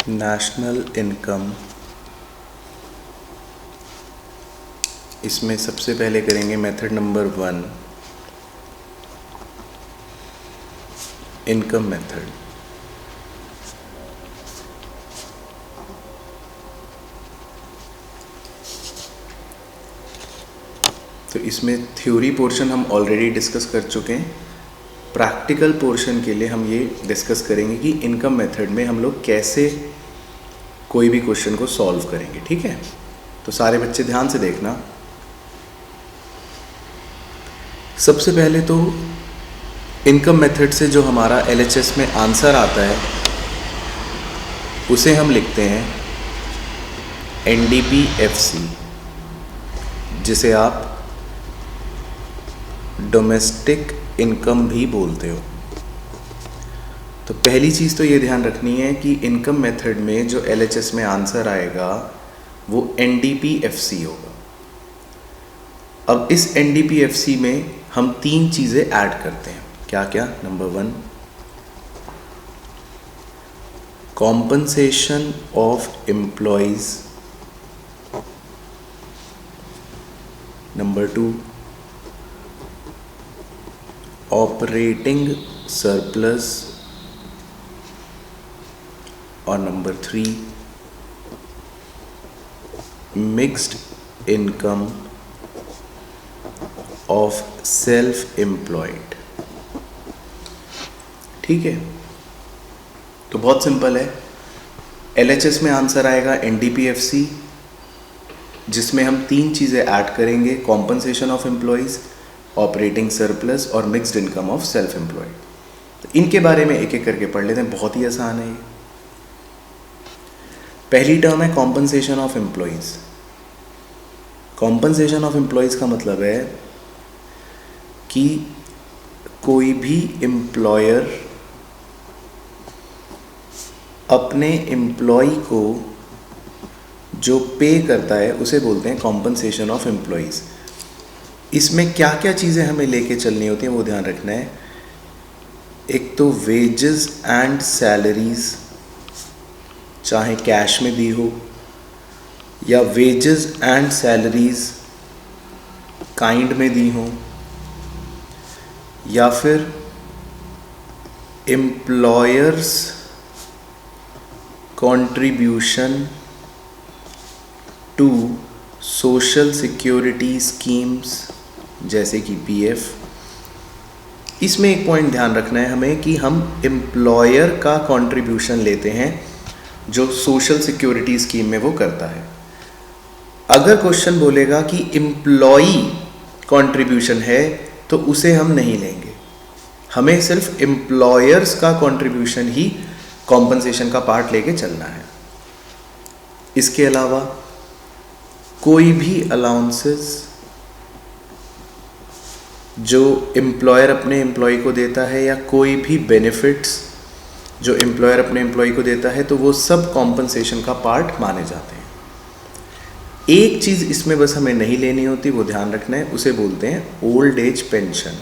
National income, इसमें सबसे पहले करेंगे मेथड नंबर 1, इनकम मेथड। तो इसमें थ्योरी पोर्शन हम ऑलरेडी डिस्कस कर चुके हैं। प्रैक्टिकल पोर्शन के लिए हम ये डिस्कस करेंगे कि इनकम मेथड में हम लोग कैसे कोई भी क्वेश्चन को सॉल्व करेंगे। ठीक है, तो सारे बच्चे ध्यान से देखना। सबसे पहले तो इनकम मेथड से जो हमारा एलएचएस में आंसर आता है उसे हम लिखते हैं एनडीपीएफसी, जिसे आप डोमेस्टिक इनकम भी बोलते हो। तो पहली चीज़ तो ये ध्यान रखनी है कि इनकम मेथड में जो एलएचएस में आंसर आएगा वो एनडीपीएफसी होगा। अब इस एनडीपीएफसी में हम 3 चीज़ें ऐड करते हैं। क्या क्या? Number 1, compensation of employees. Number 2, operating surplus. और number 3, mixed income of self employed. ठीक है, तो बहुत सिंपल है। एलएचएस में आंसर आएगा एनडीपीएफसी, जिसमें हम 3 चीज़ें ऐड करेंगे, compensation of employees, operating surplus और mixed income of self employed. तो इनके बारे में एक एक करके पढ़ लेते हैं, बहुत ही आसान है ये। पहली टर्म है compensation of employees. Compensation of employees का मतलब है कि कोई भी एम्प्लॉयर अपने एम्प्लॉय को जो पे करता है उसे बोलते हैं कॉम्पनसेशन ऑफ एम्प्लॉयज़। इसमें क्या क्या चीज़ें हमें लेके चलनी होती हैं वो ध्यान रखना है। एक तो वेजेस एंड सैलरीज, चाहे कैश में दी हो या वेजेस एंड सैलरीज काइंड में दी हो, या फिर employers contribution to social security schemes जैसे कि पीएफ। इसमें एक पॉइंट ध्यान रखना है हमें कि हम एम्प्लॉयर का कंट्रीब्यूशन लेते हैं जो सोशल सिक्योरिटी स्कीम में वो करता है। अगर क्वेश्चन बोलेगा कि एम्प्लॉई कंट्रीब्यूशन है तो उसे हम नहीं लेंगे, हमें सिर्फ एम्प्लॉयर्स का कंट्रीब्यूशन ही कॉम्पनसेशन का पार्ट लेके चलना है। इसके अलावा कोई भी अलाउंसेस जो एम्प्लॉयर अपने एम्प्लॉय को देता है या कोई भी बेनिफिट्स जो एम्प्लॉयर अपने एम्प्लॉय को देता है तो वो सब कॉम्पनसेशन का पार्ट माने जाते हैं। एक चीज़ इसमें बस हमें नहीं लेनी होती, वो ध्यान रखना है, उसे बोलते हैं ओल्ड एज पेंशन।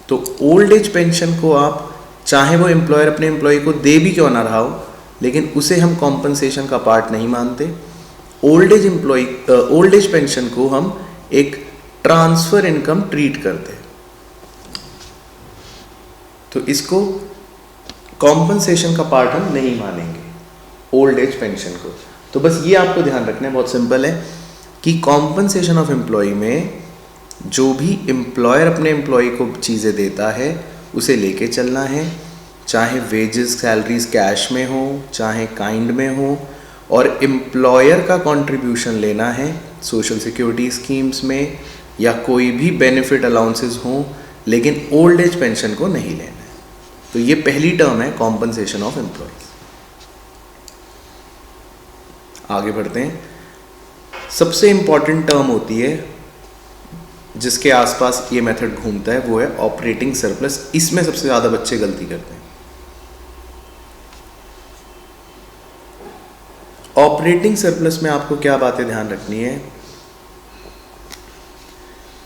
तो ओल्ड एज पेंशन को आप चाहे वो एम्प्लॉयर अपने एम्प्लॉय को दे भी क्यों ना रहा हो, लेकिन उसे हम कॉम्पनसेशन का पार्ट नहीं मानते। ओल्ड एज पेंशन को हम एक ट्रांसफर इनकम ट्रीट करते हैं, तो इसको कॉम्पनसेशन का पार्ट हम नहीं मानेंगे ओल्ड एज पेंशन को। तो बस ये आपको ध्यान रखना है, बहुत सिंपल है कि कॉम्पनसेशन ऑफ एम्प्लॉय में जो भी एम्प्लॉयर अपने एम्प्लॉय को चीज़ें देता है उसे लेके चलना है, चाहे वेजेस सैलरीज कैश में हो चाहे काइंड में हो, और एम्प्लॉयर का कंट्रीब्यूशन लेना है सोशल सिक्योरिटी स्कीम्स में या कोई भी बेनिफिट अलाउंसेस हो, लेकिन ओल्ड एज पेंशन को नहीं लेना है। तो ये पहली टर्म है कॉम्पनसेशन ऑफ एम्प्लॉयज। आगे बढ़ते हैं। सबसे इंपॉर्टेंट टर्म होती है जिसके आसपास ये मेथड घूमता है, वो है ऑपरेटिंग सरप्लस। इसमें सबसे ज़्यादा बच्चे गलती करते हैं। ऑपरेटिंग सरप्लस में आपको क्या बातें ध्यान रखनी है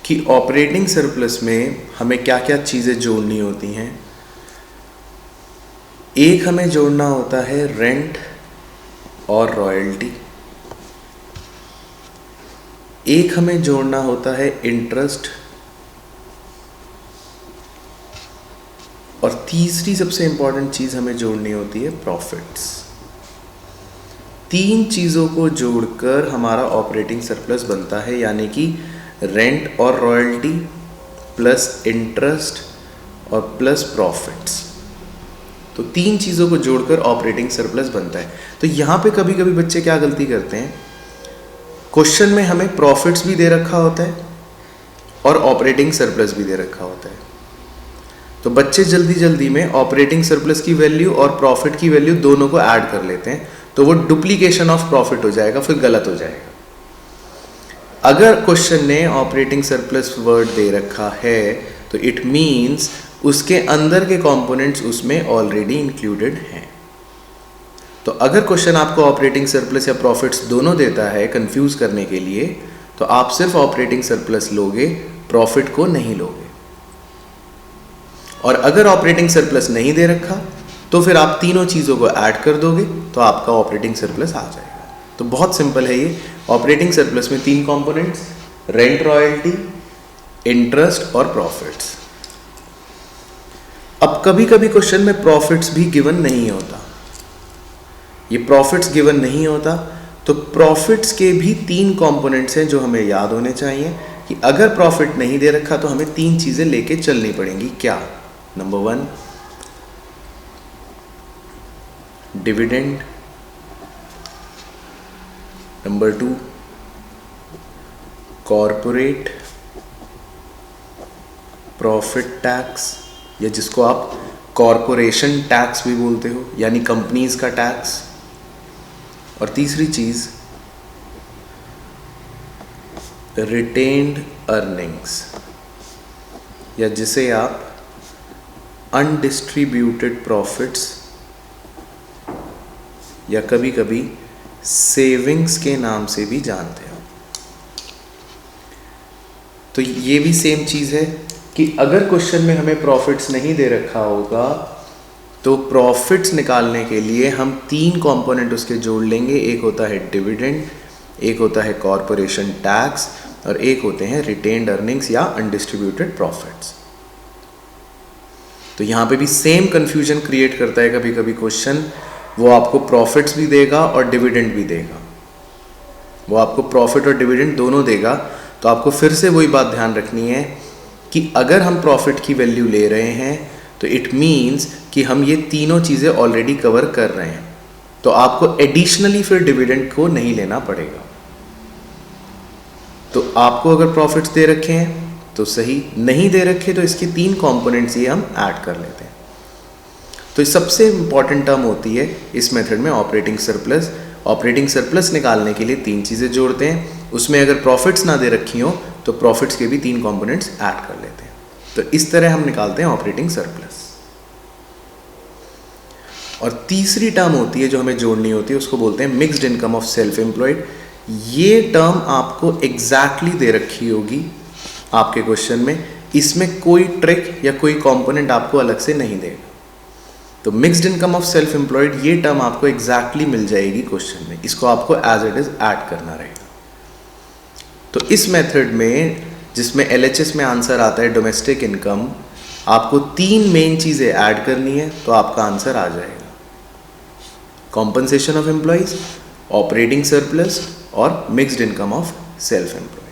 कि ऑपरेटिंग सरप्लस में हमें क्या क्या चीज़ें जोड़नी होती हैं। एक हमें जोड़ना होता है रेंट और रॉयल्टी, एक हमें जोड़ना होता है इंटरेस्ट, और तीसरी सबसे इंपॉर्टेंट चीज हमें जोड़नी होती है प्रॉफिट्स। तीन चीजों को जोड़कर हमारा ऑपरेटिंग सरप्लस बनता है, यानी कि रेंट और रॉयल्टी प्लस इंटरेस्ट और प्लस प्रॉफिट्स। तो तीन चीज़ों को जोड़कर ऑपरेटिंग सरप्लस बनता है। तो यहाँ पे कभी कभी बच्चे क्या गलती करते हैं, क्वेश्चन में हमें प्रॉफिट्स भी दे रखा होता है और ऑपरेटिंग सरप्लस भी दे रखा होता है, तो बच्चे जल्दी जल्दी में ऑपरेटिंग सरप्लस की वैल्यू और प्रॉफिट की वैल्यू दोनों को ऐड कर लेते हैं, तो वो डुप्लीकेशन ऑफ प्रॉफिट हो जाएगा, फिर गलत हो जाएगा। अगर क्वेश्चन ने ऑपरेटिंग सरप्लस वर्ड दे रखा है तो इट मीन्स उसके अंदर के कंपोनेंट्स उसमें ऑलरेडी इंक्लूडेड हैं। तो अगर क्वेश्चन आपको ऑपरेटिंग सरप्लस या प्रॉफिट्स दोनों देता है कंफ्यूज करने के लिए, तो आप सिर्फ ऑपरेटिंग सरप्लस लोगे, प्रॉफिट को नहीं लोगे। और अगर ऑपरेटिंग सरप्लस नहीं दे रखा तो फिर आप तीनों चीज़ों को ऐड कर दोगे तो आपका ऑपरेटिंग सरप्लस आ जाएगा। तो बहुत सिंपल है ये। ऑपरेटिंग सरप्लस में तीन कंपोनेंट्स, रेंट, रॉयल्टी, इंटरेस्ट और प्रॉफिट्स। अब कभी कभी क्वेश्चन में प्रॉफिट्स भी गिवन नहीं होता, ये प्रॉफिट्स गिवन नहीं होता, तो प्रॉफिट्स के भी तीन कंपोनेंट्स हैं जो हमें याद होने चाहिए कि अगर प्रॉफिट नहीं दे रखा तो हमें तीन चीजें लेके चलनी पड़ेंगी। क्या? Number 1 dividend, number 2 corporate profit tax, या जिसको आप कॉरपोरेशन टैक्स भी बोलते हो, यानी कंपनीज का टैक्स, और तीसरी चीज रिटेन्ड अर्निंग्स, या जिसे आप अनडिस्ट्रीब्यूटेड प्रॉफिट्स या कभी कभी सेविंग्स के नाम से भी जानते हो। तो ये भी सेम चीज़ है कि अगर क्वेश्चन में हमें प्रॉफिट्स नहीं दे रखा होगा तो प्रॉफिट्स निकालने के लिए हम तीन कंपोनेंट उसके जोड़ लेंगे। एक होता है डिविडेंड, एक होता है कॉरपोरेशन टैक्स, और एक होते हैं रिटेन्ड अर्निंग्स या अनडिस्ट्रीब्यूटेड प्रॉफिट्स। तो यहाँ पे भी सेम कंफ्यूजन क्रिएट करता है कभी कभी क्वेश्चन। वो आपको प्रॉफिट्स भी देगा और डिविडेंड भी देगा, वो आपको प्रॉफिट और डिविडेंड दोनों देगा। तो आपको फिर से वही बात ध्यान रखनी है कि अगर हम प्रॉफिट की वैल्यू ले रहे हैं तो इट मीन्स कि हम ये तीनों चीज़ें ऑलरेडी कवर कर रहे हैं, तो आपको एडिशनली फिर डिविडेंड को नहीं लेना पड़ेगा। तो आपको अगर प्रॉफिट्स दे रखे हैं तो सही, नहीं दे रखे तो इसके तीन कंपोनेंट्स ये हम ऐड कर लेते हैं। तो सबसे इंपॉर्टेंट टर्म होती है इस मेथड में ऑपरेटिंग सरप्लस। ऑपरेटिंग सरप्लस निकालने के लिए तीन चीज़ें जोड़ते हैं, उसमें अगर प्रॉफिट्स ना दे रखी हो तो प्रॉफिट्स के भी तीन कंपोनेंट्स ऐड कर लेते हैं। तो इस तरह हम निकालते हैं ऑपरेटिंग सरप्लस। और तीसरी टर्म होती है जो हमें जोड़नी होती है, उसको बोलते हैं mixed income of self employed. ये टर्म आपको एग्जैक्टली दे रखी होगी आपके क्वेश्चन में, इसमें कोई ट्रिक या कोई कंपोनेंट आपको अलग से नहीं देगा। तो mixed income of self employed ये टर्म आपको एग्जैक्टली मिल जाएगी क्वेश्चन में, इसको आपको एज इट इज ऐड करना रहेगा। तो इस मेथड में जिसमें LHS में आंसर आता है डोमेस्टिक इनकम, आपको तीन मेन चीज़ें ऐड करनी है तो आपका आंसर आ जाएगा। Compensation of employees, operating surplus और mixed income of self employed.